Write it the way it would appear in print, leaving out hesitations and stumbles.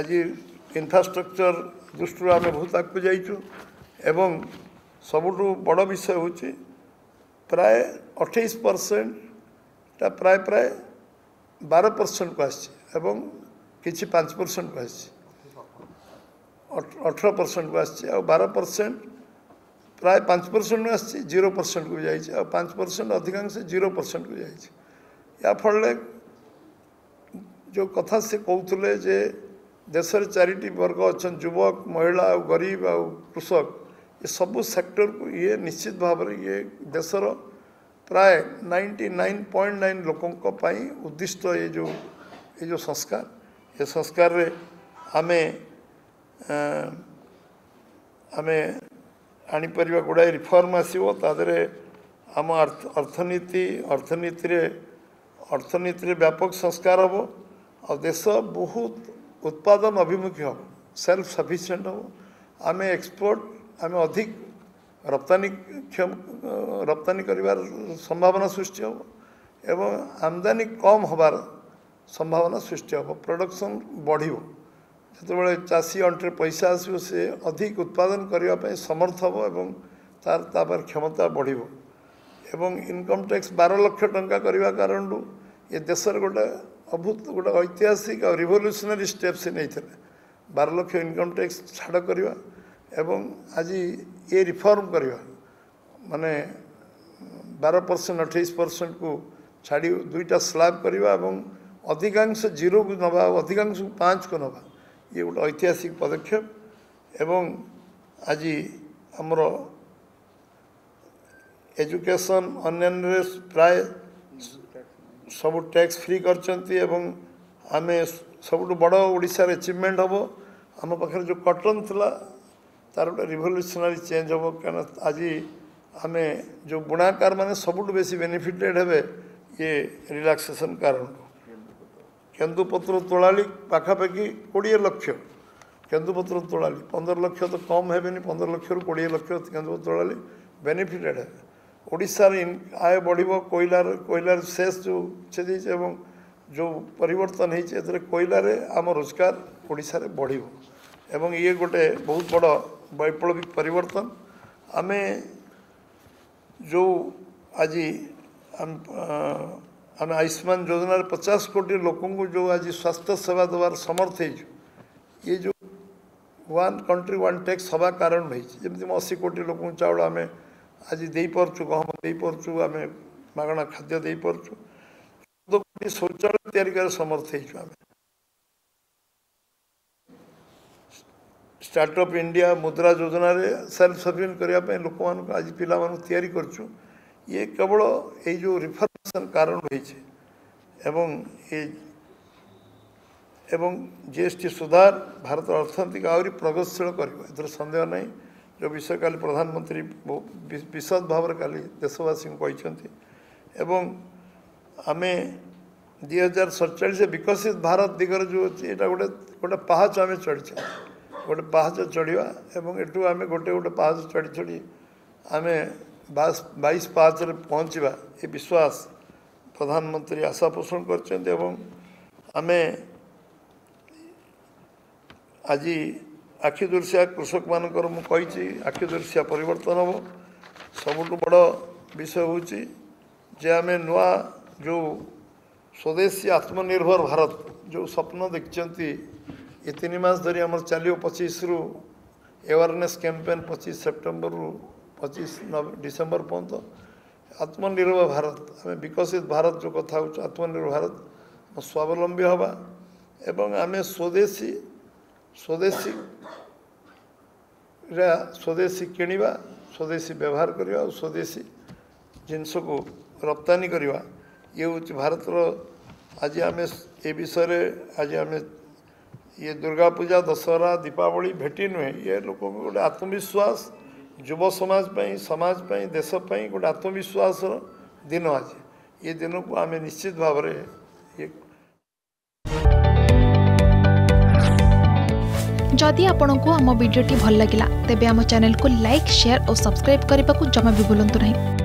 आज इन्फ्रास्ट्रक्चर दृष्टि आम बहुत आगे जाइचु एवं सबुठु बड़ विषय हूँ प्राय 28% प्राय प्राय 12% को आसी किसी 5% को आसी 18% को आसी 12% प्राय 5% में आसी 0% को जाइए 5% अधिकांश 0% को जाइए या फल जो कथा से कहते जे देशर चारिटी वर्ग अच्छा युवक महिला गरीब आ कृषक ये सबू सेक्टर को ये निश्चित भाव में ये देशर प्राय 99.9 लोकों उद्दिष्ट ये जो संस्कार रे आमे आनीपर गुड़ाए रिफॉर्म आसो तादरे आम अर्थनीति व्यापक संस्कार हम और देश बहुत उत्पादन अभिमुखी हम सेल्फ सफिशिएंट हम आम एक्सपोर्ट आम अधिक रप्तानी करिवार संभावना सृष्टि हम एवं आमदानी कम होबार संभावना सृष्टि हम प्रोडक्शन बढ़िबो जो चाषी अंटे पैसा आसो से अधिक उत्पादन करने समर्थ हम एवं तार क्षमता बढ़िबो एवं इनकम टैक्स 12 लाख टंका करने कारण ये देशर गोटे अभूत गोटे ऐतिहासिक और रिवोल्यूशनरी स्टेप से नहीं थे 12 लाख इनकम टैक्स छाड़ करवा एवं आज ये रिफॉर्म करवा माने 12% 28% को छाड़ी दुईटा स्लैब करवा एवं अधिकांश 0 को नवा अधिकांश 5 को नवा ये गोटे ऐतिहासिक पदक्षेप एवं आज आमर एजुकेशन अन्य प्राय सब टैक्स फ्री करचंती एवं आमे सब बड़ ओडिशा अचीवमेंट हम आम पाखे जो कटन थिला तार गोटे रिवोल्यूशनरी चेंज हम क्या आज आम जो बुणाकार मैंने सबुठ बेसी बेनिफिटेड हे ये रिलैक्सेशन कारण केन्दुपत्र तोलाली पाखापाखि 20 लाख केन्दुपत्र तोलाली 15 लाख तो कम है 15 लाख रु 20 लाख केन्दुपत्र तोलाली बेनिफिटेड है ओडिशार आय बढ़िबो कोयलार शेष जो छेदी एवं जो परिवर्तन होती कोयलार आम रोजगार ओडिशा रे बढ़िबो एवं ये गोटे बहुत बड़ वैप्लविक परिवर्तन आमे जो आज आम आयुष्मान योजना 50 कोटी लोक को जो आज स्वास्थ्य सेवा देवार समर्थ हो ये जो वन कंट्री वन टैक्स हवा कारण जमी 80 कोटी लोक चाउल आम आज दे पार्चु गहम दे पार्चु आम मागणा खाद्य दे पार्चु 14 कोटी शौचालय तैयारी कर समर्थ हो स्टार्टअप इंडिया मुद्रा योजना रे सेल्फ सफिशिएंट करने लोक मान आज पिला तैयारी करचु ये केवल ये जो रिफॉर्मेशन कारण होइछे एवं जीएसटी सुधार भारत अर्थनीति आहरी प्रगतिशील कर संदेह नहीं जो विषय काली प्रधानमंत्री विशद भाव में काली देशवासी कहते एवं आम 2047 विकसित भारत दिगर जो यहाँ गोटे गोटे पहाच आम चढ़ी गोटे पहाच चढ़ा एवं एटू आम गोटे गोटे पहाच चढ़ी चढ़ी आम 22 पहाच पहुँचवा ये विश्वास प्रधानमंत्री आशा पोषण कर आम आज आखिदृशिया कृषक मानकर मुझे आखिदृशिया परिवर्तन हम सबुठ बड़ विषय हूँ जे आम नुआ जो स्वदेशी आत्मनिर्भर भारत जो स्वप्न देखते ये 3 मास धरी आम चलो 25 रु अवेयरनेस कैंपेन 25 सेप्टेम्बर रु 25 डिसेम्बर पर्यंत आत्मनिर्भर भारत आम विकसित भारत जो कथा हो आत्मनिर्भर भारत स्वावलंबी हवा एवं आम स्वदेशी किणवा स्वदेशी व्यवहार करवा और स्वदेशी जिनस को रप्तानी करवा ये हूँ भारत आज आम ये विषय आज आम ये दुर्गा पूजा दशहरा दीपावली भेटी नुहे ये लोक गोटे आत्मविश्वास युव समाज देश गोटे आत्मविश्वास दिन आज ये दिन को आम निश्चित भाव में ये जदि आपंक आम भिडी भल लगा तेब आम चैनल को लाइक शेयर और सब्सक्राइब करने को जमा भी भूलु नहीं।